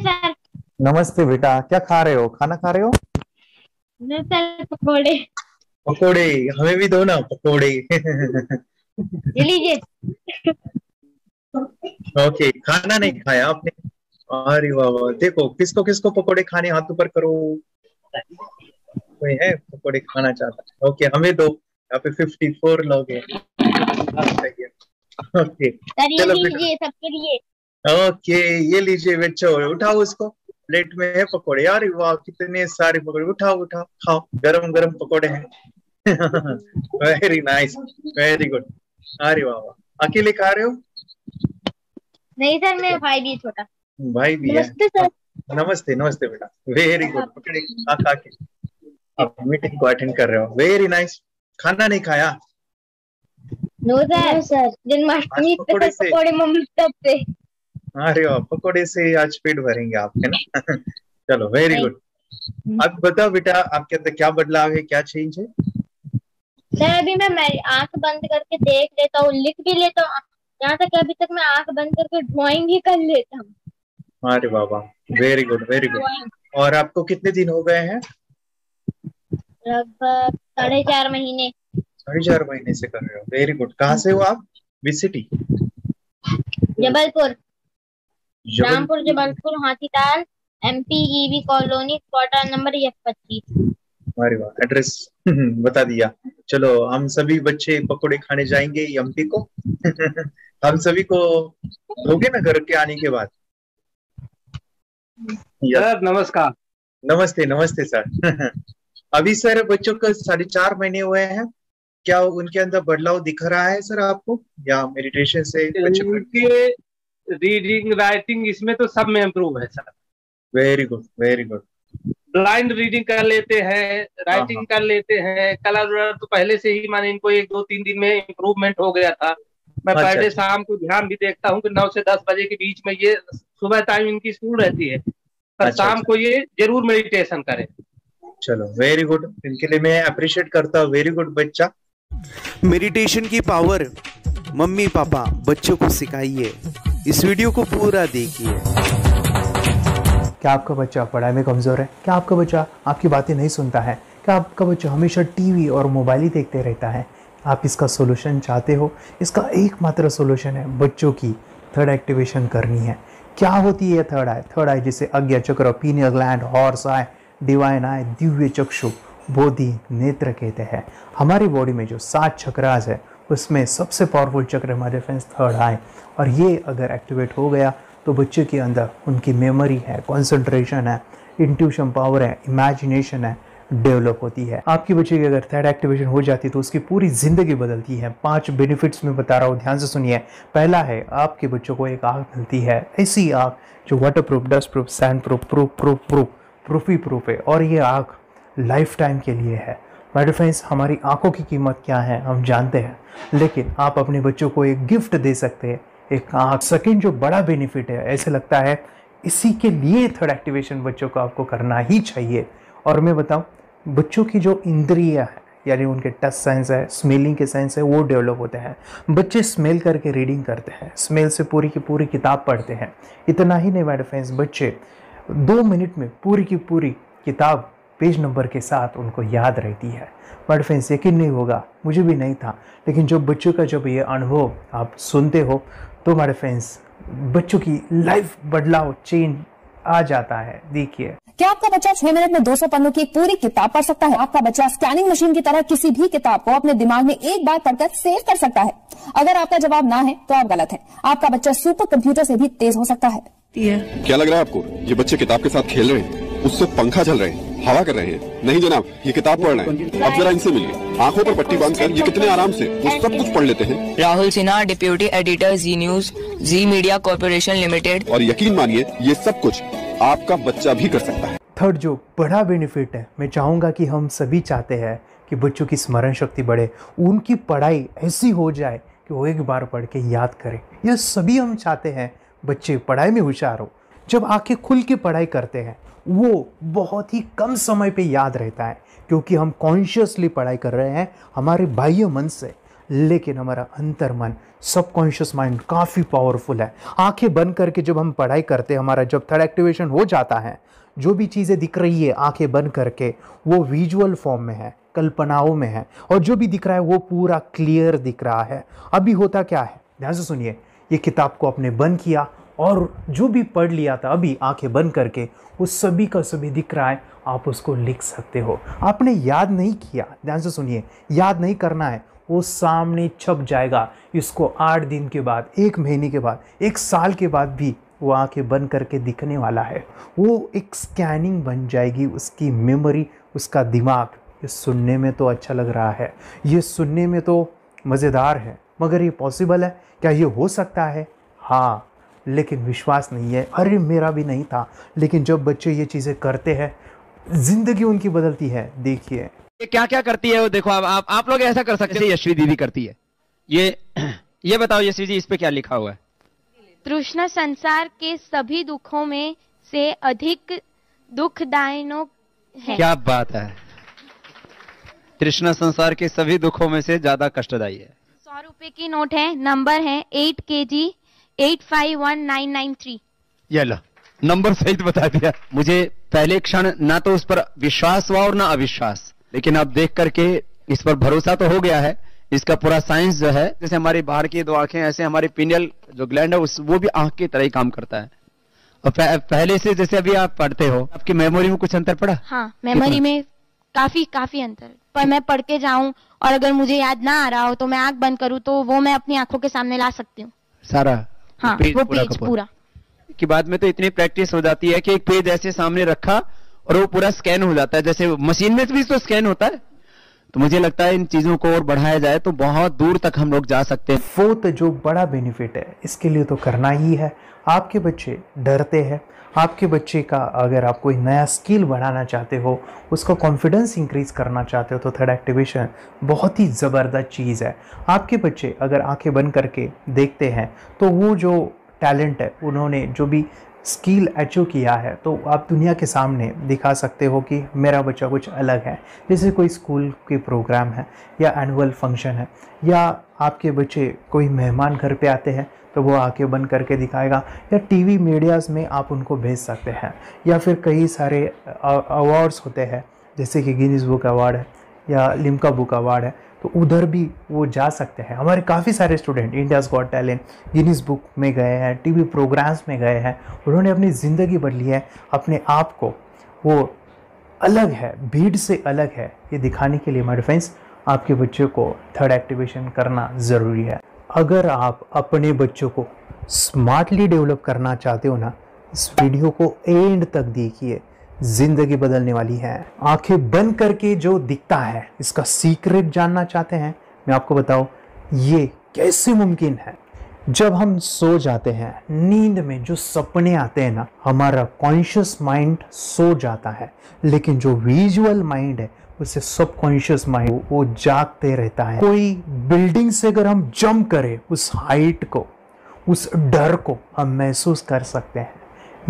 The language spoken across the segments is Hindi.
सर। नमस्ते बेटा, क्या खा रहे हो? खाना खा रहे हो? सर पकोड़े। पकोड़े? हमें भी दो ना पकोड़े। ये लीजिए। ओके, खाना नहीं खाया आपने? अरे वाह वाह, देखो किसको किसको पकोड़े खाने, हाथ ऊपर करो। कोई है पकोड़े खाना चाहता है? ओके, हमें दो। यहाँ पे 54 लोग हैं। सही है। ओके, सर ये चलो बेटा। लीजिए सबके लिए। ओके, ये लीजिए बच्चों, उठाओ उसको। प्लेट में है पकोड़े। अरे वाह, कितने सारे पकोड़े! उठाओ उठाओ, खाओ, गरम गरम पकोड़े हैं। Very nice, very good. अरे वाह वाह, अकेले खा रहे हो? नहीं सर, मेरा भाई भी है छोटा। भाई भी है? नमस्ते सर। नमस्ते नमस्ते बेटा, वेरी गुड। पकड़े खा खा के आप मीटिंग को अटेंड कर रहे हो, वेरी नाइस। खाना नहीं खाया? No sir. सर आज जन्माष्टमी पे पकोड़े सर से? पकोड़े मम्मी तब पे। अरे वाह, पकोड़े से आज पेट भरेंगे आपके ना। चलो, वेरी नहीं गुड। अब बताओ बेटा, आपके अंदर क्या बदलाव है, क्या चेंज है? सर, अभी मैं आंख बंद करके देख लेता हूँ, लिख भी लेता हूँ। यहाँ तक कि अभी तक मैं आंख बंद करके ड्राइंग भी कर लेता हूँ। अरे वाह वाह, very good very good. Drawing और आपको कितने दिन हो गए हैं? लगभग 4.5 महीने। 4.5 महीने से कर रहे हो, वेरी गुड। कहाँ से हो आप? Which city? Jabalpur. Jabal Rampur Jabalpur Hathital. MP EV colony, quarter number F25। अरे वाह, एड्रेस बता दिया। चलो, हम सभी बच्चे पकोड़े खाने जाएंगे एमपी को। हम सभी को दोगे ना घर के आने के बाद? यस। सर नमस्कार। नमस्ते नमस्ते सर। अभी सर बच्चों को 4.5 महीने हुए हैं, क्या उनके अंदर बदलाव दिख रहा है सर आपको, या मेडिटेशन से बच्चे? इनके रीडिंग राइटिंग इसमें तो सब में इम्प्रूव है sir. Very good very good. Blind reading कर लेते हैं, हाँ हाँ, राइटिंग कर लेते हैं, कलर वलर तो पहले से ही माने इनको 1 2 3 दिन में इम्प्रूवमेंट हो गया था। मैं पर अच्छा डे अच्छा। शाम को ध्यान भी देखता हूँ कि 9 से 10 बजे के बीच में, ये सुबह टाइम इनकी स्कूल रहती है, पर अच्छा शाम अच्छा, को ये जरूर मेडिटेशन करें। चलो वेरी गुड, इनके लिए मैं अप्रिशिएट करता हूँ, वेरी गुड बच्चा। मेडिटेशन की पावर मम्मी पापा बच्चों को सिखाइए। इस वीडियो को पूरा देखिए। क्या आपका बच्चा पढ़ाई में कमज़ोर है? क्या आपका बच्चा आपकी बातें नहीं सुनता है? क्या आपका बच्चा हमेशा टीवी और मोबाइल ही देखते रहता है? आप इसका सोल्यूशन चाहते हो? इसका एकमात्र सोल्यूशन है बच्चों की थर्ड एक्टिवेशन करनी है। क्या होती है थर्ड आई? थर्ड आई जिसे Ajna chakra, pineal gland, Horus eye, divine eye, दिव्य चक्षु, बोधि नेत्र कहते हैं। हमारी बॉडी में जो 7 चक्रास है उसमें सबसे पावरफुल चक्र हमारे फ्रेंड्स थर्ड आई, और ये अगर एक्टिवेट हो गया तो बच्चे के अंदर उनकी मेमोरी है, कंसंट्रेशन है, इंट्यूशन पावर है, इमेजिनेशन है, डेवलप होती है। आपकी बच्चे की अगर थर्ड एक्टिवेशन हो जाती है तो उसकी पूरी ज़िंदगी बदलती है। 5 बेनिफिट्स में बता रहा हूँ, ध्यान से सुनिए। पहला है, आपके बच्चों को एक आँख मिलती है, ऐसी आँख जो water proof, dust proof, sand proof, proof ही प्रूफ है, और ये आँख लाइफ टाइम के लिए है। माय फ्रेंड्स, हमारी आंखों की कीमत क्या है हम जानते हैं, लेकिन आप अपने बच्चों को एक गिफ्ट दे सकते हैं, एक आँख। सेकेंड जो बड़ा बेनिफिट है, ऐसे लगता है इसी के लिए थर्ड एक्टिवेशन बच्चों को आपको करना ही चाहिए। और मैं बताऊं, बच्चों की जो इंद्रियां है, यानी उनके टच सेंस है, स्मेलिंग के सेंस है, वो डेवलप होते हैं। बच्चे स्मेल करके रीडिंग करते हैं, स्मेल से पूरी की पूरी किताब पढ़ते हैं। इतना ही नहीं माय फ्रेंड्स, बच्चे 2 मिनट में पूरी की पूरी किताब पेज नंबर के साथ उनको याद रहती है। बट फ्रेंड्स, यकीन नहीं होगा, मुझे भी नहीं था, लेकिन जो बच्चों का जब ये अनुभव आप सुनते हो तो हमारे फ्रेंड्स बच्चों की लाइफ बदलाव, चेंज आ जाता है। देखिए, क्या आपका बच्चा 6 मिनट में 200 पन्नों की एक पूरी किताब पढ़ सकता है? आपका बच्चा स्कैनिंग मशीन की तरह किसी भी किताब को अपने दिमाग में एक बार पढ़कर सेव कर सकता है? अगर आपका जवाब ना है तो आप गलत हैं। आपका बच्चा सुपर कंप्यूटर से भी तेज हो सकता है। क्या लग रहा है आपको ये बच्चे किताब के साथ खेल रहे हैं, उससे पंखा चल रहे हैं, हवा कर रहे हैं? नहीं जनाब, ये किताब पढ़ रहे हैं। अब जरा इनसे मिलिए, आंखों पर पट्टी बांधकर ये कितने आराम से वो सब कुछ पढ़ लेते हैं। राहुल सिन्हा, डिप्यूटी एडिटर, जी न्यूज, जी मीडिया कॉर्पोरेशन लिमिटेड। और यकीन मानिए, ये सब कुछ आपका बच्चा भी कर सकता है। थर्ड जो बड़ा बेनिफिट है, मैं चाहूँगा कि हम सभी चाहते हैं कि बच्चों की स्मरण शक्ति बढ़े, उनकी पढ़ाई ऐसी हो जाए कि वो एक बार पढ़ के याद करें। यह सभी हम चाहते हैं, बच्चे पढ़ाई में होशियार हो। जब आंखें खुल के पढ़ाई करते हैं वो बहुत ही कम समय पे याद रहता है, क्योंकि हम कॉन्शियसली पढ़ाई कर रहे हैं हमारे बाह्य मन से। लेकिन हमारा अंतर्मन, सबकॉन्शियस माइंड काफ़ी पावरफुल है। आंखें बंद करके जब हम पढ़ाई करते हैं, हमारा जब थर्ड एक्टिवेशन हो जाता है, जो भी चीज़ें दिख रही है आंखें बंद करके, वो विजुअल फॉर्म में है, कल्पनाओं में है, और जो भी दिख रहा है वो पूरा क्लियर दिख रहा है। अभी होता क्या है, ध्यान से सुनिए, ये किताब को आपने बंद किया और जो भी पढ़ लिया था अभी आंखें बंद करके, वो सभी का सभी दिख रहा है, आप उसको लिख सकते हो। आपने याद नहीं किया, ध्यान से सुनिए, याद नहीं करना है, वो सामने छप जाएगा। इसको 8 दिन के बाद, 1 महीने के बाद, 1 साल के बाद भी वो आंखें बंद करके दिखने वाला है। वो एक स्कैनिंग बन जाएगी, उसकी मेमोरी, उसका दिमाग। ये सुनने में तो अच्छा लग रहा है, ये सुनने में तो मज़ेदार है, मगर ये पॉसिबल है क्या? ये हो सकता है, हाँ, लेकिन विश्वास नहीं है। अरे मेरा भी नहीं था, लेकिन जब बच्चे ये चीज़ें करते हैं, ज़िंदगी उनकी बदलती है। देखिए ये क्या क्या करती है वो, देखो आप लोग ऐसा कर सकते हैं, यशवी दीदी करती है। ये बताओ यशवी जी, इस पे क्या लिखा हुआ है? तृष्णा संसार के सभी दुखों में से अधिक दुखदायक है। क्या बात है, तृष्णा संसार के सभी दुखों में से ज्यादा कष्टदायी है। 100 रुपए की नोट है, नंबर है 8 kg 851993। ये लो, नंबर सहित बता दिया। मुझे पहले क्षण ना तो उस पर विश्वास हुआ और ना अविश्वास, लेकिन अब देख करके इस पर भरोसा तो हो गया है। इसका पूरा साइंस जो है, जैसे हमारी बाहर की 2 आंखें, ऐसे हमारी पिनियल जो ग्लैंड है वो भी आंख की तरह ही काम करता है। और पहले से जैसे अभी आप पढ़ते हो, आपकी मेमोरी में कुछ अंतर पड़ा? हाँ, मेमोरी में काफी अंतर। पर मैं पढ़ के जाऊं और अगर मुझे याद ना आ रहा हो तो मैं आंख बंद करूं तो वो मैं अपनी आंखों के सामने ला सकती हूँ सारा। हाँ, वो पेज पूरा कि बाद में तो इतनी प्रैक्टिस हो जाती है कि एक पेज ऐसे सामने रखा और वो पूरा स्कैन हो जाता है, जैसे मशीन में भी तो स्कैन होता है। तो मुझे लगता है इन चीजों को और बढ़ाया जाए तो बहुत दूर तक हम लोग जा सकते हैं। फोर्थ जो बड़ा बेनिफिट है, इसके लिए तो करना ही है। आपके बच्चे डरते हैं, आपके बच्चे का अगर आप कोई नया स्किल बढ़ाना चाहते हो, उसका कॉन्फिडेंस इंक्रीज करना चाहते हो, तो थर्ड एक्टिवेशन बहुत ही ज़बरदस्त चीज़ है। आपके बच्चे अगर आंखें बंद करके देखते हैं तो वो जो टैलेंट है, उन्होंने जो भी स्किल अचीव किया है, तो आप दुनिया के सामने दिखा सकते हो कि मेरा बच्चा कुछ अलग है। जैसे कोई स्कूल के प्रोग्राम है या एनुअल फंक्शन है, या आपके बच्चे कोई मेहमान घर पे आते हैं तो वो आंखें बंद करके दिखाएगा, या टीवी मीडियाज़ में आप उनको भेज सकते हैं, या फिर कई सारे अवार्ड्स होते हैं जैसे कि गिनीज बुक अवार्ड है या लिम्का बुक अवार्ड है, तो उधर भी वो जा सकते हैं। हमारे काफ़ी सारे student India's got talent, Guinness book में गए हैं, टीवी प्रोग्राम्स में गए हैं, उन्होंने अपनी ज़िंदगी बदली है, अपने आप को वो अलग है, भीड़ से अलग है, ये दिखाने के लिए मेरे फ्रेंड्स आपके बच्चों को थर्ड एक्टिवेशन करना ज़रूरी है। अगर आप अपने बच्चों को स्मार्टली डेवलप करना चाहते हो ना, इस वीडियो को एंड तक देखिए, जिंदगी बदलने वाली है। आंखें बंद करके जो दिखता है, इसका सीक्रेट जानना चाहते हैं? मैं आपको बताऊं ये कैसे मुमकिन है। जब हम सो जाते हैं, नींद में जो सपने आते हैं ना, हमारा कॉन्शियस माइंड सो जाता है, लेकिन जो विजुअल माइंड है, उसे सबकॉन्शियस माइंड वो जागते रहता है। कोई बिल्डिंग से अगर हम जंप करें, उस हाइट को, उस डर को हम महसूस कर सकते हैं।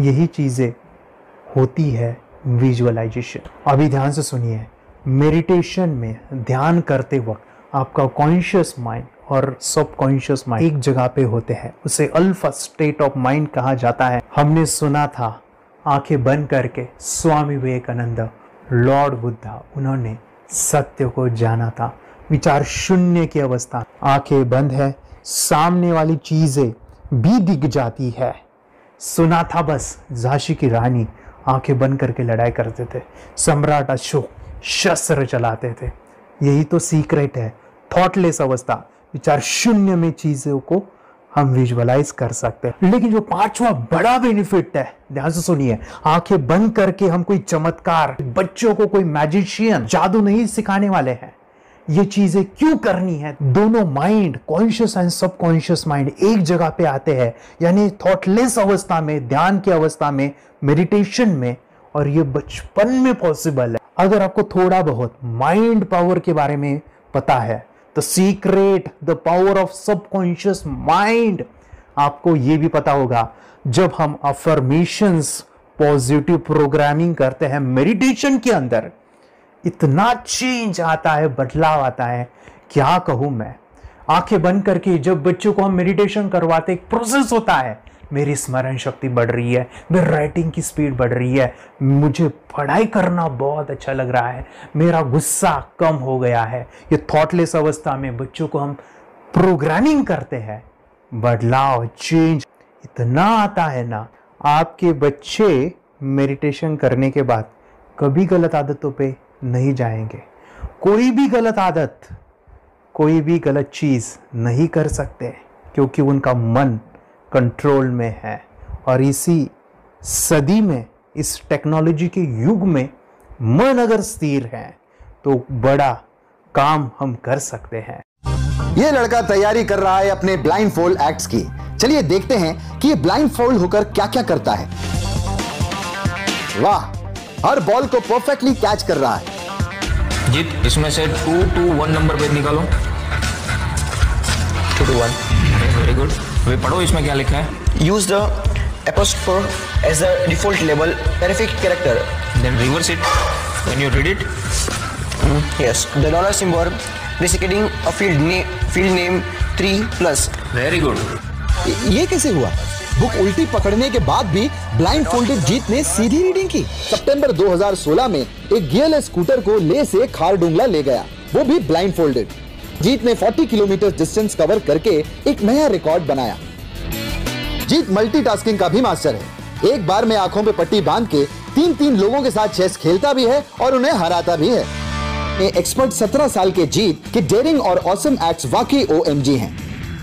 यही चीज़ें होती है विजुअलाइजेशन। अभी ध्यान से सुनिए, मेडिटेशन में ध्यान करते वक्त आपका कॉन्शियस माइंड और सबकॉन्शियस माइंड एक जगह पे होते हैं, उसे अल्फा स्टेट ऑफ माइंड कहा जाता है। हमने सुना था आंखें बंद करके स्वामी विवेकानंद, लॉर्ड बुद्धा, उन्होंने सत्य को जाना था। विचार शून्य की अवस्था, आंखें बंद है, सामने वाली चीजें भी दिख जाती है। सुना था बस, झांसी की रानी आंखें बंद करके लड़ाई करते थे, सम्राट अशोक शस्त्र चलाते थे। यही तो सीक्रेट है, थॉटलेस अवस्था, विचार शून्य में चीजों को हम विजुअलाइज कर सकते हैं। लेकिन जो 5वां बड़ा बेनिफिट है, ध्यान से सुनिए, आंखें बंद करके हम कोई चमत्कार, बच्चों को कोई मैजिशियन जादू नहीं सिखाने वाले हैं। ये चीजें क्यों करनी है? दोनों mind, conscious and subconscious mind एक जगह पे आते हैं, यानी थॉटलेस अवस्था में, ध्यान की अवस्था में, मेडिटेशन में, और ये बचपन में पॉसिबल है। अगर आपको थोड़ा बहुत माइंड पावर के बारे में पता है, the secret, the power of subconscious mind, आपको ये भी पता होगा, जब हम अफर्मेशंस, पॉजिटिव प्रोग्रामिंग करते हैं मेडिटेशन के अंदर, इतना चेंज आता है, बदलाव आता है, क्या कहूं मैं। आंखें बंद करके जब बच्चों को हम मेडिटेशन करवाते, एक प्रोसेस होता है, मेरी स्मरण शक्ति बढ़ रही है, मेरी राइटिंग की स्पीड बढ़ रही है, मुझे पढ़ाई करना बहुत अच्छा लग रहा है, मेरा गुस्सा कम हो गया है। ये थॉटलेस अवस्था में बच्चों को हम प्रोग्रामिंग करते हैं, बदलाव, चेंज इतना आता है ना। आपके बच्चे मेडिटेशन करने के बाद कभी गलत आदतों पे नहीं जाएंगे, कोई भी गलत आदत, कोई भी गलत चीज नहीं कर सकते, क्योंकि उनका मन कंट्रोल में है। और इसी सदी में, इस टेक्नोलॉजी के युग में मन अगर स्थिर है तो बड़ा काम हम कर सकते हैं। ये लड़का तैयारी कर रहा है अपने ब्लाइंड फोल्ड एक्ट्स की। चलिए देखते हैं कि ये ब्लाइंड फोल्ड होकर क्या क्या करता है। वाह, हर बॉल को परफेक्टली कैच कर रहा है। जीत, इसमें से 2 to 1 नंबर पे निकालो। 2 to 1, वेरी गुड। वे पढ़ो, इसमें क्या लिखा है? Use the apostrophe as the default label perfect character. Then reverse it when you read it. Yes, the dollar symbol designating a field name 3+. Very good. ये कैसे हुआ? बुक उल्टी पकड़ने के बाद भी ब्लाइंड फोल्डेड जीत ने सीधी रीडिंग की। सितंबर 2016 में एक गियरलेस स्कूटर को ले से खारडुंगला ले गया, वो भी ब्लाइंड फोल्डेड। जीत ने 40 किलोमीटर डिस्टेंस कवर करके एक नया रिकॉर्ड बनाया। जीत मल्टीटास्किंग का भी मास्टर है। एक बार में आंखों पे पट्टी बांध के 3 लोगों के साथ चेस खेलता भी है और उन्हें हराता भी है। एक्सपर्ट 17 साल के जीत के डेयरिंग और ऑसम एक्ट्स वाकई OMG हैं।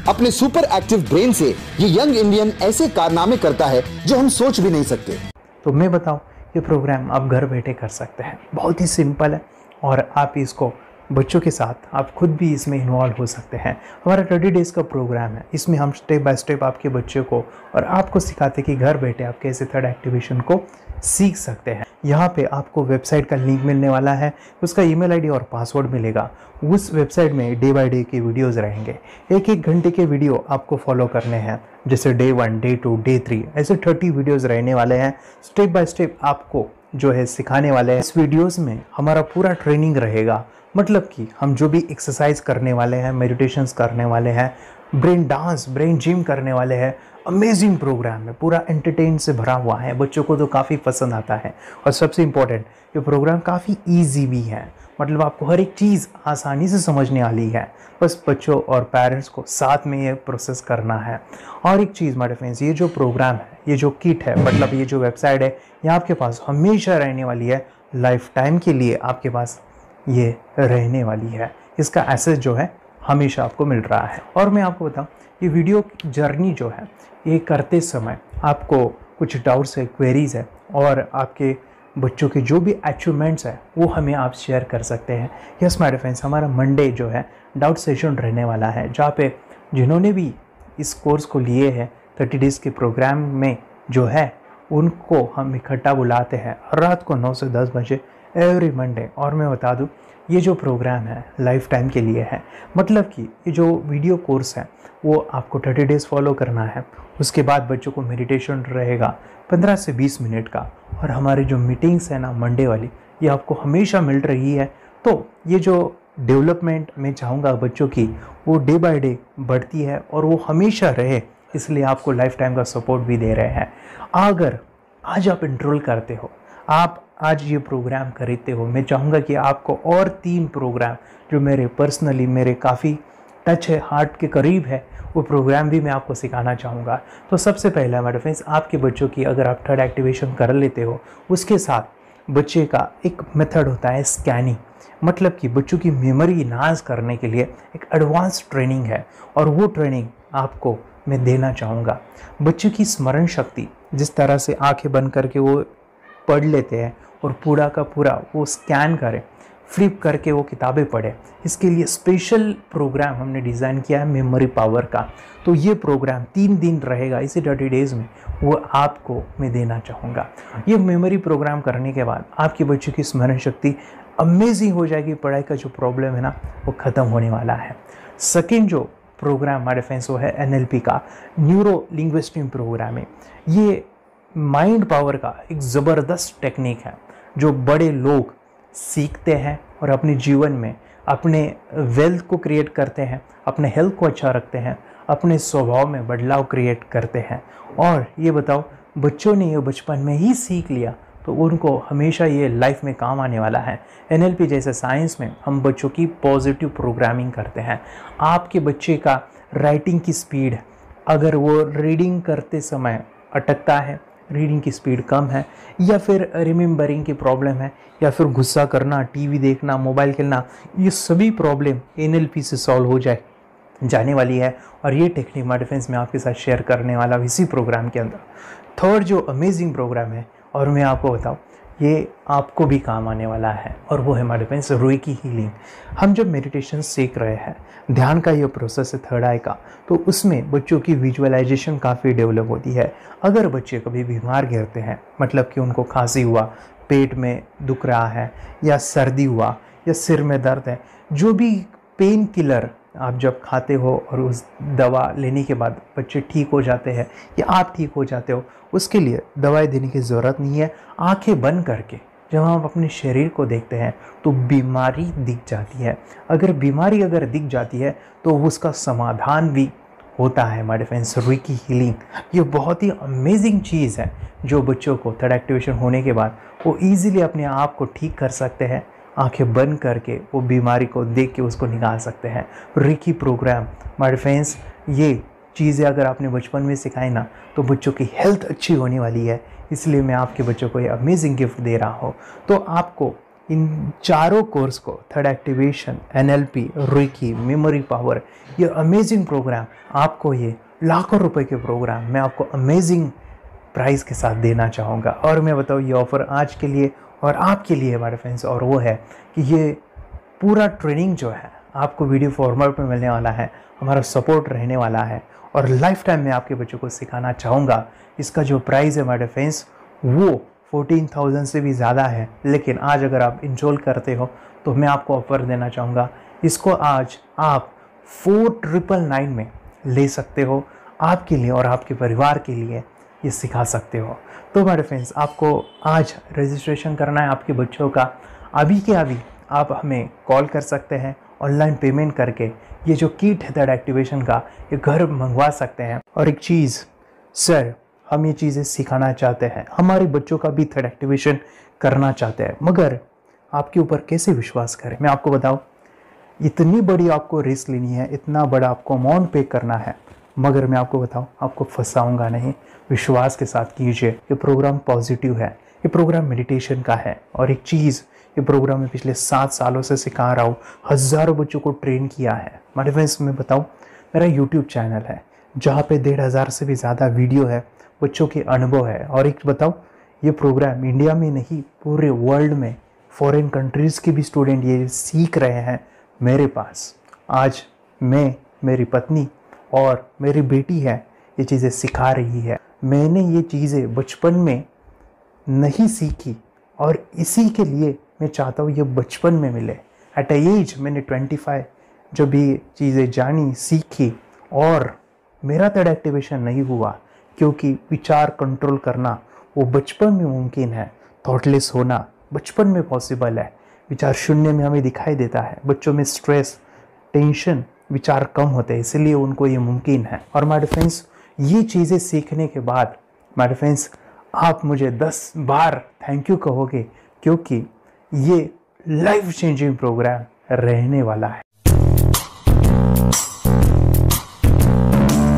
अपने सुपर एक्टिव ब्रेन से ये यंग इंडियन ऐसे कारनामे करता है जो हम सोच भी नहीं सकते। तो मैं बताऊं, ये प्रोग्राम आप घर बैठे कर सकते हैं, बहुत ही सिंपल है और आप इसको बच्चों के साथ आप खुद भी इसमें इन्वॉल्व हो सकते हैं। हमारा 30 डेज़ का प्रोग्राम है, इसमें हम स्टेप बाय स्टेप आपके बच्चे को और आपको सिखाते कि घर बैठे आप कैसे थर्ड एक्टिवेशन को सीख सकते हैं। यहाँ पे आपको वेबसाइट का लिंक मिलने वाला है, उसका ईमेल आईडी और पासवर्ड मिलेगा। उस वेबसाइट में डे बाय डे के वीडियोस रहेंगे, 1-1 घंटे के वीडियो आपको फॉलो करने हैं, जैसे डे 1, डे 2, डे 3 ऐसे 30 वीडियोस रहने वाले हैं। स्टेप बाय स्टेप आपको जो है सिखाने वाले हैं। इस वीडियोस में हमारा पूरा ट्रेनिंग रहेगा, मतलब कि हम जो भी एक्सरसाइज करने वाले हैं, मेडिटेशंस करने वाले हैं, ब्रेन डांस, ब्रेन जिम करने वाले हैं। अमेजिंग प्रोग्राम है, पूरा एंटरटेन से भरा हुआ है, बच्चों को तो काफ़ी पसंद आता है। और सबसे इम्पोर्टेंट, ये प्रोग्राम काफ़ी ईजी भी है, मतलब आपको हर एक चीज़ आसानी से समझने वाली है। बस बच्चों और पेरेंट्स को साथ में ये प्रोसेस करना है। और एक चीज़ माय फ्रेंड्स, ये जो प्रोग्राम है, ये जो किट है, मतलब ये जो वेबसाइट है, ये आपके पास हमेशा रहने वाली है, लाइफ टाइम के लिए आपके पास ये रहने वाली है। इसका एक्सेस जो है हमेशा आपको मिल रहा है। और मैं आपको बताऊं, ये वीडियो जर्नी जो है, ये करते समय आपको कुछ डाउट्स है, क्वेरीज है और आपके बच्चों के जो भी अचीवमेंट्स है वो हमें आप शेयर कर सकते हैं। यस माय फ्रेंड्स, हमारा मंडे जो है डाउट सेशन रहने वाला है, जहाँ पे जिन्होंने भी इस कोर्स को लिए हैं 30 डेज़ के प्रोग्राम में जो है उनको हम इकट्ठा बुलाते हैं रात को 9 से 10 बजे एवरी मंडे। और मैं बता दूं, ये जो प्रोग्राम है लाइफ टाइम के लिए है, मतलब कि ये जो वीडियो कोर्स है वो आपको 30 डेज़ फॉलो करना है। उसके बाद बच्चों को मेडिटेशन रहेगा 15 से 20 मिनट का, और हमारी जो मीटिंग्स है ना मंडे वाली, ये आपको हमेशा मिल रही है। तो ये जो डेवलपमेंट मैं चाहूँगा बच्चों की, वो डे बाय डे बढ़ती है और वो हमेशा रहे, इसलिए आपको लाइफ टाइम का सपोर्ट भी दे रहे हैं। अगर आज आप एनरोल करते हो, आप आज ये प्रोग्राम खरीदते हो, मैं चाहूँगा कि आपको और 3 प्रोग्राम जो मेरे काफ़ी टच है, हार्ट के करीब है, वो प्रोग्राम भी मैं आपको सिखाना चाहूँगा। तो सबसे पहला मेरे फ्रेंड्स, आपके बच्चों की अगर आप थर्ड एक्टिवेशन कर लेते हो, उसके साथ बच्चे का एक मेथड होता है स्कैनिंग, मतलब कि बच्चों की मेमोरी इनहांस करने के लिए एक एडवांस ट्रेनिंग है, और वो ट्रेनिंग आपको मैं देना चाहूँगा। बच्चों की स्मरण शक्ति, जिस तरह से आंखें बंद करके वो पढ़ लेते हैं और पूरा का पूरा वो स्कैन करें, फ्लिप करके वो किताबें पढ़े, इसके लिए स्पेशल प्रोग्राम हमने डिज़ाइन किया है मेमोरी पावर का। तो ये प्रोग्राम 3 दिन रहेगा, इसी 30 डेज़ में वो आपको मैं देना चाहूँगा। ये मेमोरी प्रोग्राम करने के बाद आपके बच्चों की स्मरण शक्ति अमेजिंग हो जाएगी, पढ़ाई का जो प्रॉब्लम है ना वो ख़त्म होने वाला है। सेकेंड जो प्रोग्राम हमारे फ्रेंड्स वो है NLP का, न्यूरो लिंग्विस्टिक प्रोग्राम है। ये माइंड पावर का एक ज़बरदस्त टेक्निक है जो बड़े लोग सीखते हैं और अपने जीवन में अपने वेल्थ को क्रिएट करते हैं, अपने हेल्थ को अच्छा रखते हैं, अपने स्वभाव में बदलाव क्रिएट करते हैं। और ये बताओ, बच्चों ने ये बचपन में ही सीख लिया तो उनको हमेशा ये लाइफ में काम आने वाला है। NLP जैसे साइंस में हम बच्चों की पॉजिटिव प्रोग्रामिंग करते हैं। आपके बच्चे का राइटिंग की स्पीड, अगर वो रीडिंग करते समय अटकता है, रीडिंग की स्पीड कम है, या फिर रिमेंबरिंग की प्रॉब्लम है, या फिर गुस्सा करना, टीवी देखना, मोबाइल खेलना, ये सभी प्रॉब्लम NLP से सॉल्व हो जाने वाली है। और ये टेक्निक माय डिफेंस में आपके साथ शेयर करने वाला इसी प्रोग्राम के अंदर। थर्ड जो अमेजिंग प्रोग्राम है, और मैं आपको बताऊं, ये आपको भी काम आने वाला है, और वो है माय डिफेंस रुइकी हीलिंग। हम जब मेडिटेशन सीख रहे हैं, ध्यान का ये प्रोसेस है थर्ड आई का, तो उसमें बच्चों की विजुअलाइजेशन काफ़ी डेवलप होती है। अगर बच्चे कभी बीमार गिरते हैं, मतलब कि उनको खांसी हुआ, पेट में दुख रहा है, या सर्दी हुआ, या सिर में दर्द है, जो भी पेन किलर आप जब खाते हो और उस दवा लेने के बाद बच्चे ठीक हो जाते हैं या आप ठीक हो जाते हो, उसके लिए दवाई देने की ज़रूरत नहीं है। आंखें बंद करके जब हम अपने शरीर को देखते हैं तो बीमारी दिख जाती है। अगर बीमारी दिख जाती है तो उसका समाधान भी होता है। माय डिफेंस रुइकी हीलिंग ये बहुत ही अमेजिंग चीज़ है जो बच्चों को थर्ड एक्टिवेशन होने के बाद वो ईज़िली अपने आप को ठीक कर सकते हैं। आंखें बंद करके वो बीमारी को देख के उसको निकाल सकते हैं। रुइकी प्रोग्राम माय डिफेंस, ये चीज़ें अगर आपने बचपन में सिखाई ना तो बच्चों की हेल्थ अच्छी होने वाली है। इसलिए मैं आपके बच्चों को ये अमेजिंग गिफ्ट दे रहा हूँ। तो आपको इन चारों कोर्स को, third activation, NLP, Roorkee, memory power, ये अमेजिंग प्रोग्राम, आपको ये लाखों रुपए के प्रोग्राम मैं आपको अमेजिंग प्राइस के साथ देना चाहूँगा। और मैं बताऊँ, ये ऑफ़र आज के लिए और आपके लिए हमारे फ्रेंड्स, और वो है कि ये पूरा ट्रेनिंग जो है आपको वीडियो फॉर्मेट में मिलने वाला है, हमारा सपोर्ट रहने वाला है, और लाइफ टाइम में आपके बच्चों को सिखाना चाहूँगा। इसका जो प्राइस है हमारे फ्रेंड्स वो 14,000 से भी ज़्यादा है, लेकिन आज अगर आप इंस्टॉल करते हो तो मैं आपको ऑफ़र देना चाहूँगा। इसको आज आप 4,999 में ले सकते हो। आपके लिए और आपके परिवार के लिए ये सिखा सकते हो। तो हमारे फ्रेंड्स, आपको आज रजिस्ट्रेशन करना है आपके बच्चों का। अभी के अभी आप हमें कॉल कर सकते हैं, ऑनलाइन पेमेंट करके ये जो किट है थर्ड एक्टिवेशन का, ये घर मंगवा सकते हैं। और एक चीज़ सर, हम ये चीज़ें सिखाना चाहते हैं, हमारे बच्चों का भी थर्ड एक्टिवेशन करना चाहते हैं, मगर आपके ऊपर कैसे विश्वास करें? मैं आपको बताऊँ, इतनी बड़ी आपको रिस्क लेनी है, इतना बड़ा आपको अमाउंट पे करना है, मगर मैं आपको बताऊं, आपको फंसाऊंगा नहीं। विश्वास के साथ कीजिए। ये प्रोग्राम पॉजिटिव है, ये प्रोग्राम मेडिटेशन का है। और एक चीज़, ये प्रोग्राम मैं पिछले 7 सालों से सिखा रहा हूँ, हज़ारों बच्चों को ट्रेन किया है। माय फ्रेंड्स, मैं बताऊँ, मेरा यूट्यूब चैनल है जहाँ पे 1,500 से भी ज़्यादा वीडियो है, बच्चों के अनुभव है। और एक बताऊँ, ये प्रोग्राम इंडिया में नहीं, पूरे वर्ल्ड में फॉरेन कंट्रीज़ के भी स्टूडेंट ये सीख रहे हैं मेरे पास। आज मैं, मेरी पत्नी और मेरी बेटी है, ये चीज़ें सिखा रही है। मैंने ये चीज़ें बचपन में नहीं सीखी और इसी के लिए मैं चाहता हूँ ये बचपन में मिले। एट एज मैंने 25 जब ये चीज़ें जानी, सीखी, और मेरा थर्ड एक्टिवेशन नहीं हुआ क्योंकि विचार कंट्रोल करना वो बचपन में मुमकिन है। थॉटलेस होना बचपन में पॉसिबल है। विचार शून्य में हमें दिखाई देता है। बच्चों में स्ट्रेस, टेंशन, विचार कम होते हैं, इसलिए उनको ये मुमकिन है। और माय फ्रेंड्स, ये चीज़ें सीखने के बाद माय फ्रेंड्स, आप मुझे 10 बार थैंक यू कहोगे, क्योंकि ये लाइफ चेंजिंग प्रोग्राम रहने वाला है।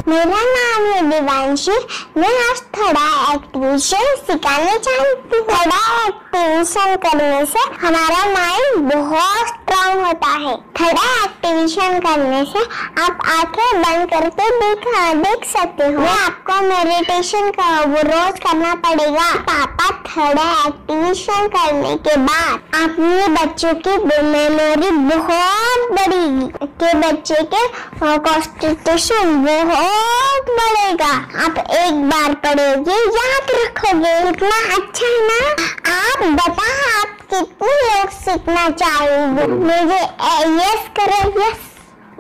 मेरा नाम है दिवांशी। मैं आज थोड़ा एक्टिवेशन सिखाने चाहती हूँ। थोड़ा एक्टिवेशन करने से हमारा माइंड बहुत स्ट्रांग होता है। थोड़ा एक्टिवेशन करने से आप आंखें बंद करके देख सकते हो। मैं आपको मेडिटेशन का वो रोज करना पड़ेगा। पापा, थोड़ा एक्टिवेशन करने के बाद अपने बच्चों की मेमोरी बहुत बढ़ेगी, के बच्चे के कॉन्सेंट्रेशन बहुत बढ़ेगा। आप एक बार पढ़ोगे, याद रखोगे, इतना अच्छा है ना। आप बताओ, आप कितने लोग सीखना चाहोगे? मुझे यस करो, यस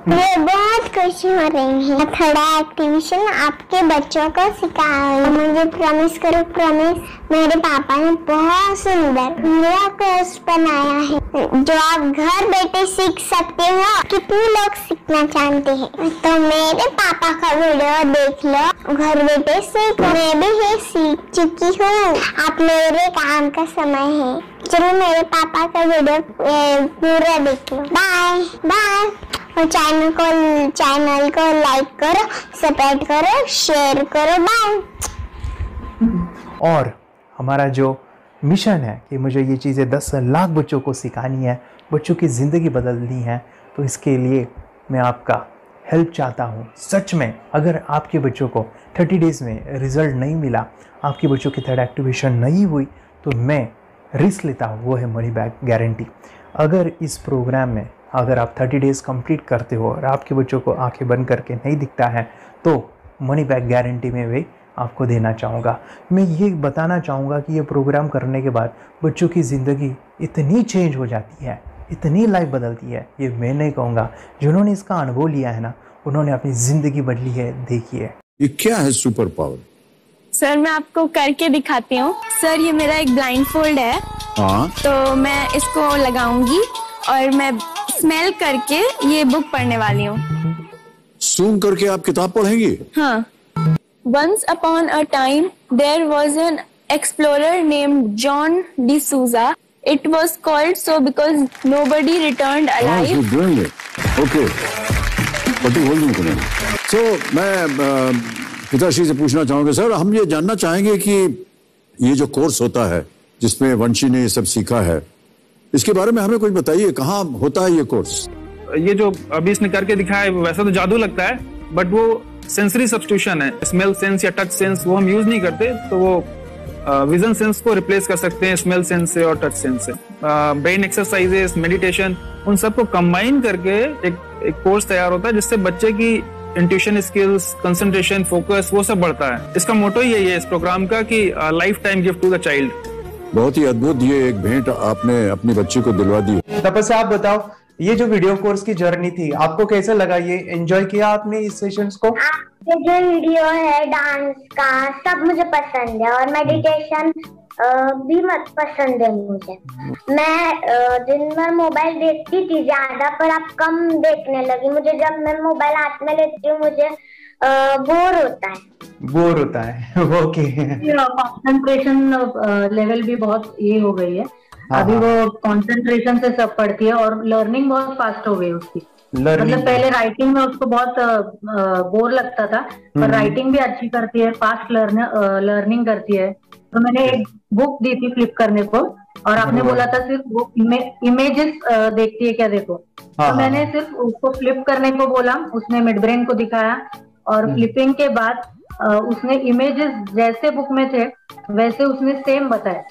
मुझे बहुत खुशी हो रही है। थोड़ा एक्टिविशन आपके बच्चों को सिखाऊंगी। मुझे प्रॉमिस करो, प्रॉमिस। मेरे पापा ने बहुत सुंदर मेरा कोर्स बनाया है जो आप घर बैठे सीख सकते हो। कितने लोग सीखना चाहते हैं तो मेरे पापा का वीडियो देख लो, घर बैठे सीख। मैं भी ये सीख चुकी हूँ। आप मेरे काम का समय है। चलो मेरे पापा का वीडियो पूरा देख लो। Bye bye. और चैनल को लाइक करो, सब्सक्राइब करो, शेयर करो। बाय। और हमारा जो मिशन है कि मुझे ये चीज़ें 10 लाख बच्चों को सिखानी है, बच्चों की ज़िंदगी बदलनी है, तो इसके लिए मैं आपका हेल्प चाहता हूँ। सच में अगर आपके बच्चों को 30 डेज़ में रिज़ल्ट नहीं मिला, आपके बच्चों की थर्ड एक्टिवेशन नहीं हुई, तो मैं रिस्क लेता हूँ, वो है मनी बैक गारंटी। अगर इस प्रोग्राम में अगर आप 30 डेज़ कंप्लीट करते हो और आपके बच्चों को आंखें बंद करके नहीं दिखता है, तो मनी बैक गारंटी में भी आपको देना चाहूँगा। मैं ये बताना चाहूँगा कि ये प्रोग्राम करने के बाद बच्चों की ज़िंदगी इतनी चेंज हो जाती है, इतनी लाइफ बदलती है, ये मैं नहीं कहूँगा। जिन्होंने इसका अनुभव लिया है ना, उन्होंने अपनी ज़िंदगी बदली है। देखिए ये क्या है सुपर पावर? सर मैं आपको करके दिखाती हूँ। सर ये मेरा एक ब्लाइंड फोल्ड है। हाँ। तो मैं इसको लगाऊंगी और मैं स्मेल करके ये बुक पढ़ने वाली हूँ। सूंघ करके आप किताब पढ़ेंगी? हाँ। Once upon a time, there was an explorer named John D'Souza. It was called so because nobody returned alive. Oh, doing it. Okay. पट्टी खोल दूँ तुम्हें। So मैं पिताश्री से पूछना चाहूँगा, सर हम ये जानना चाहेंगे कि ये जो कोर्स होता है जिसमें वंशी ने ये सब सीखा है, इसके बारे में हमें कुछ बताइए। कहाँ होता है ये कोर्स? ये जो अभी इसने करके दिखाया है वैसा तो जादू लगता है, बट वो सेंसरी सब्स्टिट्यूशन है। स्मेल सेंस या टच सेंस वो हम यूज नहीं करते, तो वो विजन सेंस को रिप्लेस कर सकते हैं स्मेल सेंस से और टच सेंस से। ब्रेन एक्सरसाइजेस, मेडिटेशन, उन सबको कंबाइन करके एक कोर्स तैयार होता है जिससे बच्चे की इंट्यूशन स्किल्स, कंसंट्रेशन, फोकस वो सब बढ़ता है। इसका मोटो ही यही है इस प्रोग्राम का कि life time gift to the child. बहुत ही अद्भुत ये एक भेंट आपने अपनी बच्ची को दिलवा दी। तपस्या आप बताओ, ये जो वीडियो कोर्स की जर्नी थी आपको कैसा लगा? ये एंजॉय किया आपने इस सेशंस को? आपके जो वीडियो है डांस का सब मुझे पसंद है और मेडिटेशन भी मत पसंद है मुझे। मैं दिन भर मोबाइल देखती थी ज्यादा, पर अब कम देखने लगी। मुझे जब मैं मोबाइल हाथ में लेती हूँ मुझे बोर होता है। ओके। कंसंट्रेशन लेवल भी बहुत ये हो गई है। अभी वो कंसंट्रेशन से सब पढ़ती है और लर्निंग बहुत फास्ट हो गई उसकी। मतलब पहले राइटिंग में उसको बहुत बोर लगता था, पर राइटिंग भी अच्छी करती है, फास्ट लर्निंग करती है। तो मैंने एक बुक दी थी फ्लिप करने को और आपने बोला था सिर्फ वो इमेजेस देखती है क्या, देखो। तो मैंने सिर्फ उसको फ्लिप करने को बोला, उसने मिड ब्रेन को दिखाया और फ्लिपिंग के बाद उसने इमेजेस जैसे बुक में थे वैसे उसने सेम बताया।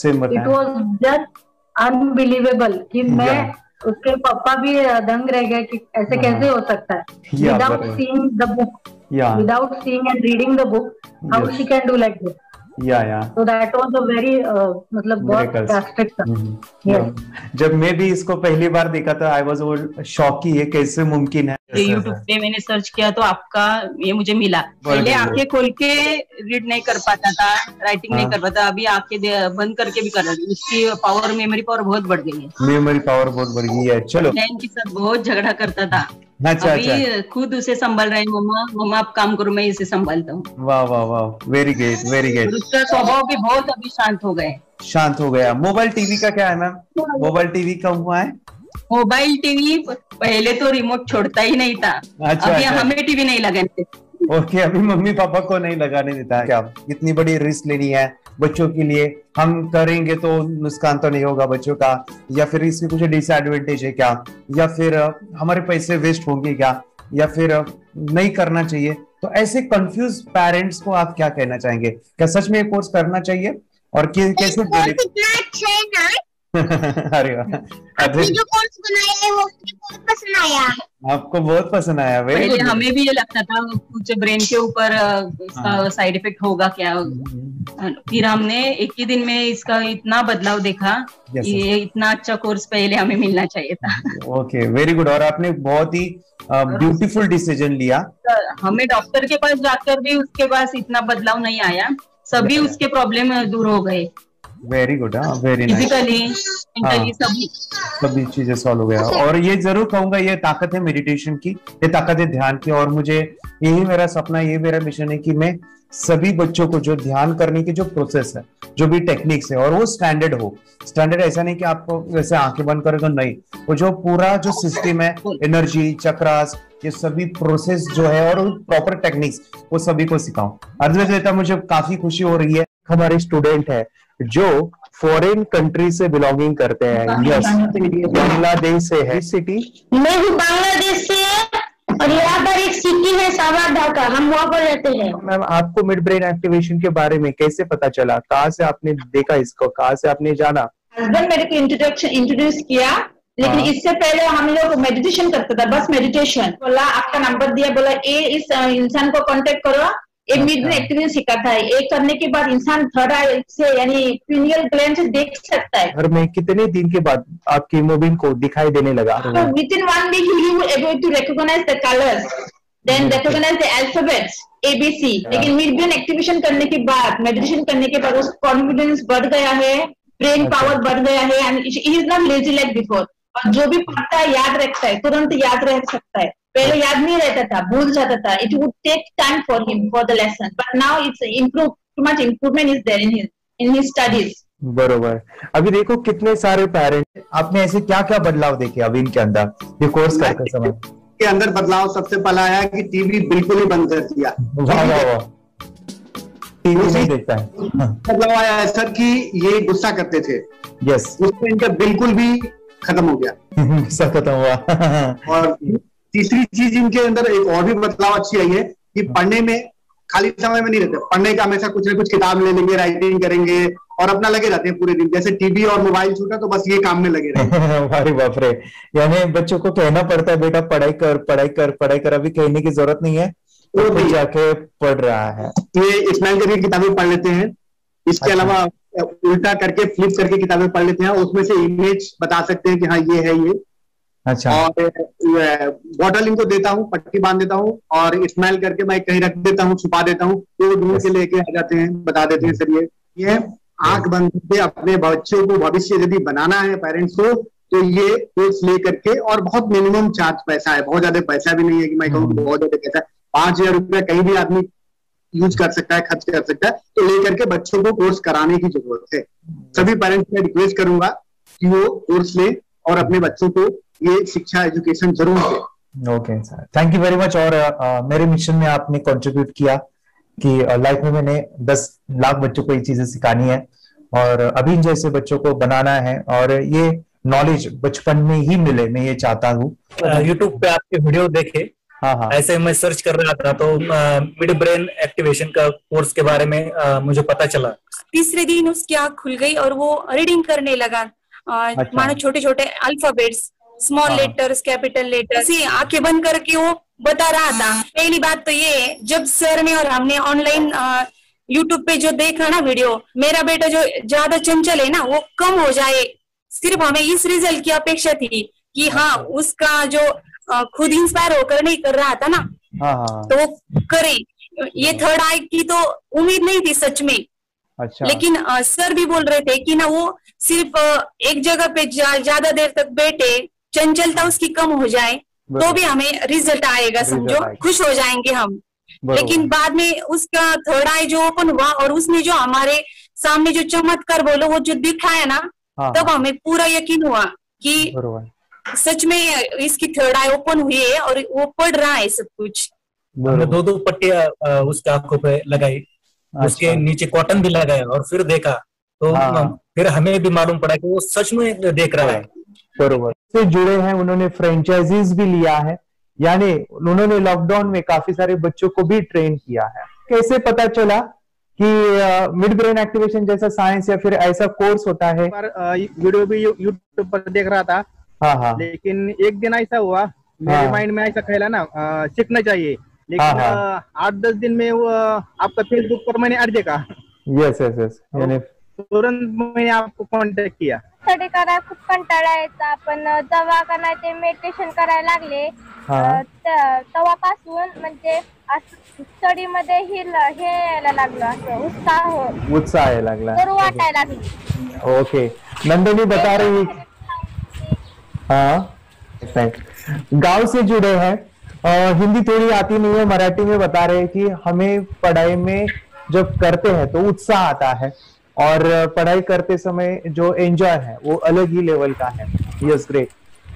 इट वॉज जस्ट अनबिलीवेबल कि मैं उसके पापा भी दंग रह गए कि ऐसे कैसे हो सकता है। Without seeing the book, without seeing and reading the book, how she can do like this. So that was a very मतलब बहुत ड्रास्टिक था। जब मैं भी इसको पहली बार देखा था आई वाज शॉक कि ये कैसे मुमकिन है। यूट्यूब पे मैंने सर्च किया तो आपका ये मुझे मिला। पहले आंखें खोल के रीड नहीं कर पाता था, राइटिंग नहीं कर पाता, अभी आंखें बंद करके भी कर रहा है। उसकी पावर, मेमोरी पावर बहुत बढ़ गई है। मेमोरी पावर बहुत बढ़ गई है। चलो, बहन के साथ बहुत झगड़ा करता था। अभी खुद उसे संभाल रहे हैं। मम्मा आप काम करो, मैं इसे संभालता हूँ। वाह वाह वाह, वेरी ग्रेट वेरी ग्रेट। उसका स्वभाव भी बहुत अभी शांत हो गया। मोबाइल टीवी का क्या है मैम? मोबाइल टीवी का हुआ है? मोबाइल टीवी पहले तो रिमोट छोड़ता ही नहीं था। अभी हमें टीवी नहीं लगाने। ओके, अभी मम्मी पापा को नहीं लगाने देता है। क्या इतनी बड़ी रिस्क लेनी है बच्चों के लिए? हम करेंगे तो नुकसान तो नहीं होगा बच्चों का, या फिर इसकी कुछ डिसएडवांटेज है क्या, या फिर हमारे पैसे वेस्ट होंगे क्या, या फिर नहीं करना चाहिए? तो ऐसे कंफ्यूज पेरेंट्स को आप क्या कहना चाहेंगे? क्या सच में ये कोर्स करना चाहिए और कैसे? अरे आपने जो कोर्स बनाया है वो मुझे बहुत पसंद आया। आपको बहुत पसंद आया? पहले हमें भी ये लगता था कुछ ब्रेन के ऊपर इसका साइड इफेक्ट होगा क्या। फिर हमने एक ही दिन में इसका इतना बदलाव देखा। ये इतना अच्छा कोर्स पहले हमें मिलना चाहिए था। Okay, very good. और आपने बहुत ही ब्यूटीफुल डिसीजन लिया। हमें डॉक्टर के पास जाकर भी उसके पास इतना बदलाव नहीं आया, सभी उसके प्रॉब्लम दूर हो गए। Very good, very nice. Physically, mentally सभी चीजें सॉल्व हो गया। और ये जरूर कहूंगा, ये ताकत है मेडिटेशन की, ये ताकत है ध्यान की। और मुझे यही मेरा सपना, ये मेरा मिशन है कि मैं सभी बच्चों को जो ध्यान करने की जो प्रोसेस है, जो भी टेक्निक्स है, और वो स्टैंडर्ड हो। स्टैंडर्ड ऐसा नहीं कि आपको जैसे आंखें बंद करें तो नहीं, वो जो पूरा जो सिस्टम है, एनर्जी, चक्रास, ये सभी प्रोसेस जो है और प्रॉपर टेक्निक्स, वो सभी को सिखाऊं। अद्वैत, मुझे काफी खुशी हो रही है। हमारे स्टूडेंट है जो फॉरेन कंट्री से बिलोंगिंग करते हैं। यस, बांग्लादेश से है। सिटी मैं भी बांग्लादेश से और यहाँ पर एक सिटी है सावर ढाका, हम वहाँ पर रहते हैं। मैम, आपको मिड ब्रेन एक्टिवेशन के बारे में कैसे पता चला? कहाँ से आपने देखा इसको, कहाँ से आपने जाना? हस्बैंड मेरे को इंट्रोड्यूस किया, लेकिन इससे पहले हम लोग मेडिटेशन करते थे, बस मेडिटेशन। बोला आपका नंबर दिया, बोला ये इस इंसान को कांटेक्ट करो, ये मिड ब्रेन एक्टिवेशन सिखाता है। ये करने के बाद इंसान थर्ड आई से यानी पिनियल ग्लैंड से देख सकता है। घर में कितने दिन के बाद आपकी हीमोग्लोबिन को दिखाई देने लगा? Within 1 week you will able to recognize the colours, then recognize the alphabets ABC। लेकिन मिड ब्रेन एक्टिवेशन करने के बाद, मेडिटेशन करने के बाद उसका कॉन्फिडेंस बढ़ गया है, ब्रेन पावर बढ़ गया है, and he is not lazy like before. और जो भी पढ़ता है याद रखता है, तुरंत याद रह सकता है। पहले याद नहीं रहता था, भूल जाता था। It would take time for him for the lesson, but now it's improve, too much improvement is there in his studies. बरोबर। अभी देखो कितने सारे पेरेंट्स, आपने ऐसे क्या क्या बदलाव देखे अभी इनके अंदर ये कोर्स करते समय? के अंदर बदलाव सबसे पहला आया कि टीवी बिल्कुल ही बंद कर दिया। वाह वाह वाह, टीवी नहीं देखता है। बदलाव आया है सर कि ये गुस्सा करते थे। यस, गुस्सा इनका बिल्कुल भी खत्म हो गया। गुस्सा खत्म हुआ। और तीसरी चीज इनके अंदर एक और भी बदलाव अच्छी आई है कि पढ़ने में खाली समय में नहीं रहते, पढ़ने का हमेशा कुछ ना कुछ किताब ले लेंगे, राइटिंग करेंगे और अपना लगे रहते हैं पूरे दिन। जैसे टीवी और मोबाइल छूटा तो बस ये काम में लगे रहते। अरे बाप रे, यानी बच्चों को कहना पड़ता है बेटा पढ़ाई कर, पढ़ाई कर, पढ़ाई कर। अभी कहने की जरूरत नहीं है, वो भी जाके पढ़ रहा है। ये स्माइल करके किताबें पढ़ लेते हैं। इसके अलावा उल्टा करके, फ्लिप करके किताबें पढ़ लेते हैं, उसमें से इमेज बता सकते हैं कि हाँ ये है ये। अच्छा। और बॉटल इनको देता हूँ, पट्टी बांध देता हूँ और स्माइल करके मैं कहीं रख देता हूँ, छुपा देता हूँ, तो ढूंढ के लेके आ जाते हैं, बता देते हैं सर ये आंख बंद करके अपने बच्चों को भविष्य यदि बनाना है पेरेंट्स को, तो ये कोर्स ले करके। और बहुत मिनिमम चार्ज पैसा है, बहुत ज्यादा पैसा भी नहीं है कि मैं कहूँ बहुत ज्यादा पैसा है। 5,000 रुपया कहीं भी आदमी यूज कर सकता है, खर्च कर सकता है। तो लेकर के बच्चों को कोर्स कराने की जरूरत है। सभी पेरेंट्स में रिक्वेस्ट करूंगा कि वो कोर्स ले और अपने बच्चों को ये शिक्षा, एजुकेशन जरूर दे। Okay sir, thank you very much. और मेरे मिशन में आपने कंट्रीब्यूट किया कि लाइफ में मैंने 10 लाख बच्चों को ये चीजें सिखानी है और अभी जैसे बच्चों को बनाना है, और ये नॉलेज बचपन में ही मिले, मैं ये चाहता हूँ। यूट्यूब पे आपके वीडियो देखे, हाँ, ऐसे मैं सर्च कर रहा था तो मिड ब्रेन एक्टिवेशन का कोर्स के बारे में मुझे पता चला। तीसरे दिन उसकी आँख खुल गई और वो रीडिंग करने लगा। मानो छोटे छोटे alphabets, small letters, capital letters, आंखें बंद करके वो बता रहा था। पहली बात तो ये, जब सर ने और हमने ऑनलाइन यूट्यूब पे जो देखा ना वीडियो, मेरा बेटा जो ज्यादा चंचल है ना वो कम हो जाए, सिर्फ हमें इस रिजल्ट की अपेक्षा थी कि हाँ उसका जो खुद इंस्पायर होकर नहीं कर रहा था ना, तो वो करे। ये थर्ड आई की तो उम्मीद नहीं थी सच में। अच्छा। लेकिन सर भी बोल रहे थे कि ना वो सिर्फ एक जगह पे ज्यादा देर तक बैठे, चंचलता उसकी कम हो जाए तो भी हमें रिजल्ट आएगा, समझो खुश हो जाएंगे हम। लेकिन बाद में उसका थर्ड आई जो ओपन हुआ और उसने जो हमारे सामने जो चमत्कार बोलो वो जो दिखाया ना, तब हमें पूरा यकीन हुआ कि सच में इसकी थर्ड आई ओपन हुई है और वो पढ़ रहा है सब कुछ। हमने 2 पट्टियां उसके आंखों पे लगाई, उसके नीचे कॉटन भी लगाया और फिर देखा तो फिर हमें भी मालूम पड़ा कि वो सच में देख रहा है। बरोबर से जुड़े हैं, उन्होंने फ्रेंचाइजीज भी लिया है, यानी उन्होंने लॉकडाउन में काफी सारे बच्चों को भी ट्रेन किया है। कैसे पता चला कि मिड ब्रेन एक्टिवेशन जैसा साइंस या फिर ऐसा कोर्स होता है? वीडियो भी यूट्यूब पर देख रहा था। हाँ। लेकिन एक दिन ऐसा हुआ, मेरे माइंड में ऐसा ख्याल ना सीखना चाहिए, लेकिन 8-10 दिन में वो आपका फेसबुक पर मैंने ऐड देखा। यस, यानी तुरंत मैंने आपको कॉन्टॅक्ट किया. स्टडी करायला खूप कंटाळा यायचा, पण जेव्हा का नाही ते मेडिटेशन करायला लागले तेव्हापासून म्हणजे स्टडी मध्ये हे यायला लागलं, असं उत्साह यायला लागला, जरूर वाटायला लागली. ओके, नंदिनी बता रही हाँ गांव से जुड़े हैं, हिंदी थोड़ी आती नहीं है, मराठी में बता रहे हैं कि हमें पढ़ाई में जब करते हैं तो उत्साह आता है और पढ़ाई करते समय जो एंजॉय है वो अलग ही लेवल का है. Yes great.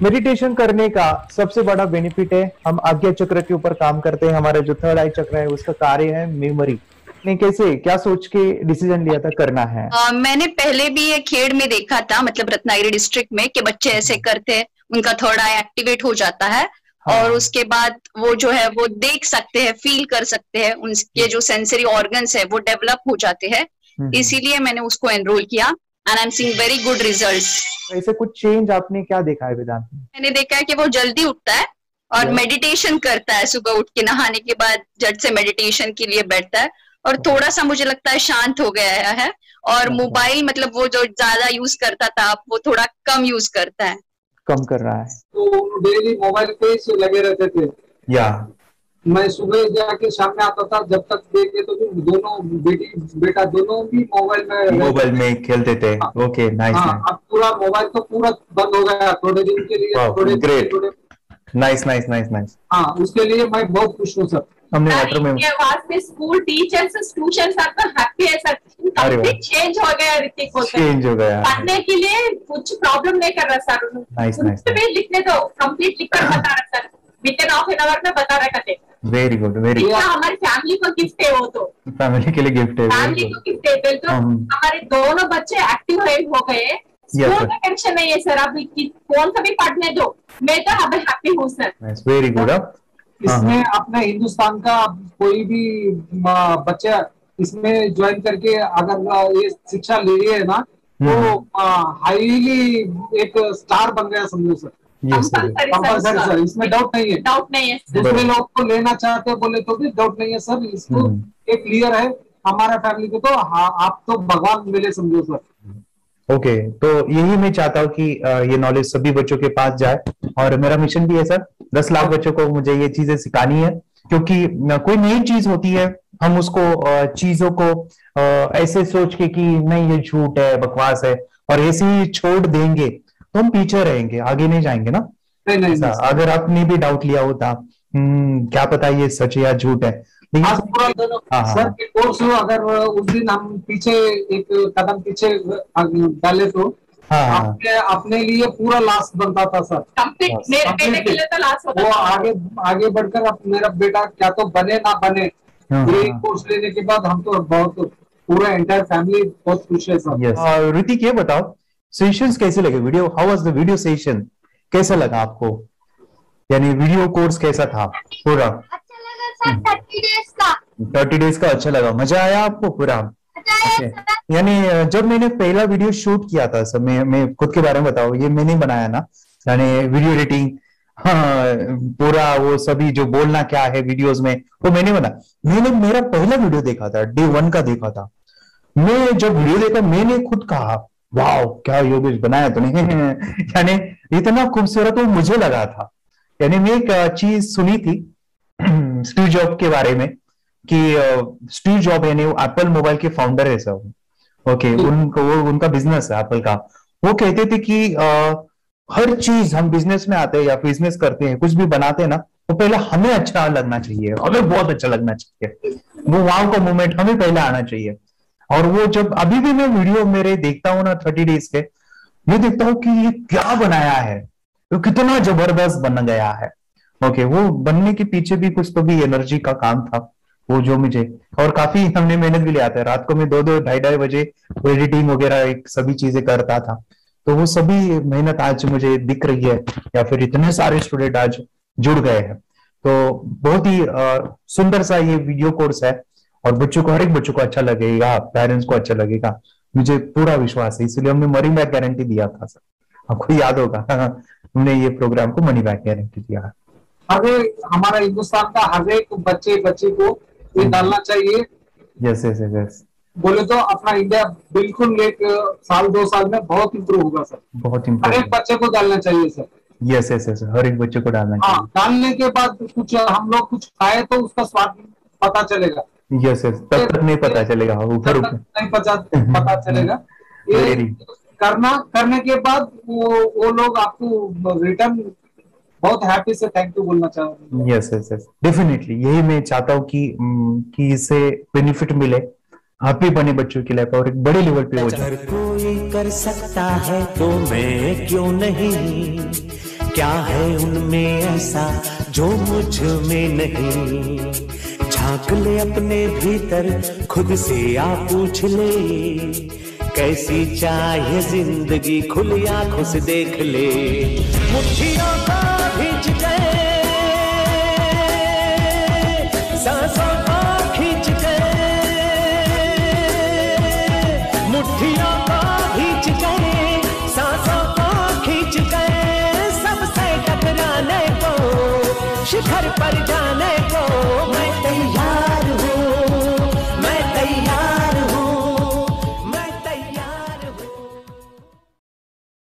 मेडिटेशन करने का सबसे बड़ा बेनिफिट है, हम आज्ञा चक्र के ऊपर काम करते हैं, हमारा जो थर्ड आई चक्र है उसका कार्य है मेमोरी. ने कैसे क्या सोच के डिसीजन लिया था करना है? मैंने पहले भी ये खेड़ में देखा था, मतलब रत्नागिरी डिस्ट्रिक्ट में, कि बच्चे ऐसे करते हैं, उनका थर्ड आई एक्टिवेट हो जाता है. और उसके बाद वो जो है वो देख सकते हैं, फील कर सकते हैं, उनके जो सेंसरी ऑर्गन्स है वो डेवलप हो जाते हैं. इसीलिए मैंने उसको एनरोल किया and I am seeing very good results. ऐसे कुछ चेंज आपने क्या देखा है वेदांत में? मैंने देखा है कि वो जल्दी उठता है और मेडिटेशन करता है, सुबह उठ के नहाने के बाद झट से मेडिटेशन के लिए बैठता है और थोड़ा सा मुझे लगता है शांत हो गया है. और मोबाइल मतलब वो जो ज्यादा यूज करता था वो थोड़ा कम यूज करता है, कम कर रहा है. तो डेली मोबाइल पे ही लगे रहते थे. या मैं सुबह जाके शाम में आता था, जब तक देखे तो दोनों बेटा दोनों भी मोबाइल में खेलते थे. Okay, nice. अब पूरा मोबाइल तो पूरा बंद हो गया थोड़े दिन के लिए. थोड़े नाइस नाइस नाइस नाइस. हाँ, उसके लिए मैं बहुत खुश हूँ सर. हमने वाटर में वास्ते स्कूल टीचर्स स्टूडेंट्स आपका हैप्पी है सर. कंप्लीट चेंज हो गया ऋतिक को. चेंज हो गया. पढ़ने के लिए कुछ प्रॉब्लम नहीं कर रहा सर. Nice nice. लिखने दो, कंप्लीट लिखकर बता रहा sir. Within half an hour में बता रहा करते. Very good, very good. हमारी फैमिली को गिफ्ट है, वो तो फैमिली के लिए गिफ्ट है. फैमिली को गिफ्ट है. तो हमारे दोनों बच्चे एक्टिव हो गए. स्कूल का टेंशन नहीं है सर. अभी कौन सा भी पढ़ने दो, मैं तो अभी हैप्पी हूँ सर. Very good. इसमें अपने हिंदुस्तान का कोई भी बच्चा इसमें ज्वाइन करके अगर ये शिक्षा ले रही है ना, तो हाईली एक स्टार बन गया समझो सर. कंपल्सरी सर, इसमें डाउट नहीं है. डाउट नहीं है. दूसरे लोग को लेना चाहते बोले तो भी डाउट नहीं है सर. इसको एक क्लियर है हमारा फैमिली को. तो आप तो भगवान मिले समझो सर. ओके, तो यही मैं चाहता हूँ कि ये नॉलेज सभी बच्चों के पास जाए और मेरा मिशन भी है सर, 10 लाख बच्चों को मुझे ये चीजें सिखानी है. क्योंकि कोई नई चीज होती है, हम उसको चीजों को ऐसे सोच के कि नहीं ये झूठ है, बकवास है, और ऐसे ही छोड़ देंगे तो हम पीछे रहेंगे, आगे नहीं जाएंगे ना. नहीं. अगर आपने भी डाउट लिया होता क्या पता ये सच है या झूठ है. सर के कोर्स हो, अगर उस दिन हम पीछे एक कदम पीछे डाले तो अपने लिए पूरा लास्ट बनता था सर. मेरे के लिए तो लास्ट होता वो आगे बढ़कर अब मेरा बेटा क्या तो बने ना बने, ये कोर्स लेने के बाद हम तो बहुत पूरा एंटायर फैमिली बहुत खुश है सर. ऋतिक ये बताओ, सेशंस कैसे लगे? Video, how was the video session? कैसा लगा आपको? यानी वीडियो कोर्स कैसा था पूरा? अच्छा लगा सर. 30 डेज का अच्छा लगा, मजा आया आपको पूरा? यानी जब मैंने पहला वीडियो शूट किया था सर, मैं खुद के बारे में बताऊं, ये मैंने बनाया ना, यानी वीडियो एडिटिंग, पूरा वो सभी जो बोलना क्या है वीडियोस में वो मैंने बना. मैंने मेरा पहला वीडियो देखा था, डे 1 का देखा था. मैं जब वीडियो देखा मैंने खुद कहा वाह क्या योगेश बनाया तूने. यानी इतना खूबसूरत वो मुझे लगा था. यानी मैं एक चीज सुनी थी स्टीव जॉब के बारे में कि स्टीव जॉब यानी एप्पल मोबाइल के फाउंडर है सब. ओके, उनका बिजनेस है एप्पल का. वो कहते थे कि हर चीज हम बिजनेस में आते हैं या बिजनेस करते हैं, कुछ भी बनाते हैं ना, तो पहले हमें अच्छा लगना चाहिए, हमें बहुत अच्छा लगना चाहिए, वो वाव का मोमेंट हमें पहले आना चाहिए. और वो जब अभी भी मैं वीडियो मेरे देखता हूँ ना 30 डेज के, मैं देखता हूँ कि ये क्या बनाया है, तो कितना जबरदस्त बन गया है. ओके, वो बनने के पीछे भी कुछ तो भी एनर्जी का काम था वो जो मुझे, और काफी हमने मेहनत भी लिया था. रात को मैं 2-2 ढाई बजे एडिटिंग वगैरह सभी चीजें करता था. तो वो सभी मेहनत आज मुझे दिख रही है, या फिर इतने सारे स्टूडेंट आज जुड़ गए हैं. तो बहुत ही सुंदर सा ये वीडियो कोर्स है और बच्चों को, हर एक बच्चों को अच्छा लगेगा, पेरेंट्स को अच्छा लगेगा, मुझे पूरा विश्वास है. इसलिए हमने मनी बैक गारंटी दिया था सर, आपको याद होगा. हमने ये प्रोग्राम को मनी बैक गारंटी दिया है. हमारा हिंदुस्तान का हर एक बच्चे को ये डालना चाहिए. Yes yes yes. बोले तो अपना इंडिया बिल्कुल एक साल 2 साल में बहुत इम्प्रूव होगा सर। बहुत हर इम्पोर्टेंट। एक बच्चे को डालना चाहिए सर। यस यस यस, हर एक बच्चे को डालना हाँ, चाहिए। डालने के बाद कुछ हम लोग कुछ खाए तो उसका स्वाद पता चलेगा। यस यस, तब तक नहीं पता चलेगा, ऊपर ऊपर नहीं पता चलेगा। ये करने के बाद वो लोग आपको रिटर्न बहुत हैप्पी से थैंक यू बोलना चाहूंगा। यस यस यस, डेफिनेटली यही मैं चाहता हूँ कि इससे बेनिफिट मिले, हैप्पी बने बच्चों की लाइफ और एक बड़े लेवल पे हो जाए। अगर कोई कर सकता है तो मैं क्यों नहीं, क्या है उनमें ऐसा जो मुझ में नहीं। झांक ले अपने भीतर खुद से आ पूछ ले, कैसी चाहे जिंदगी खुली आंखों से देख ले। मुट्ठियों को खींच गए, सांसों को खींच गए, मुट्ठियों को खींच गए, सांसों को खींच गए, सबसे टकराने को शिखर पर जाने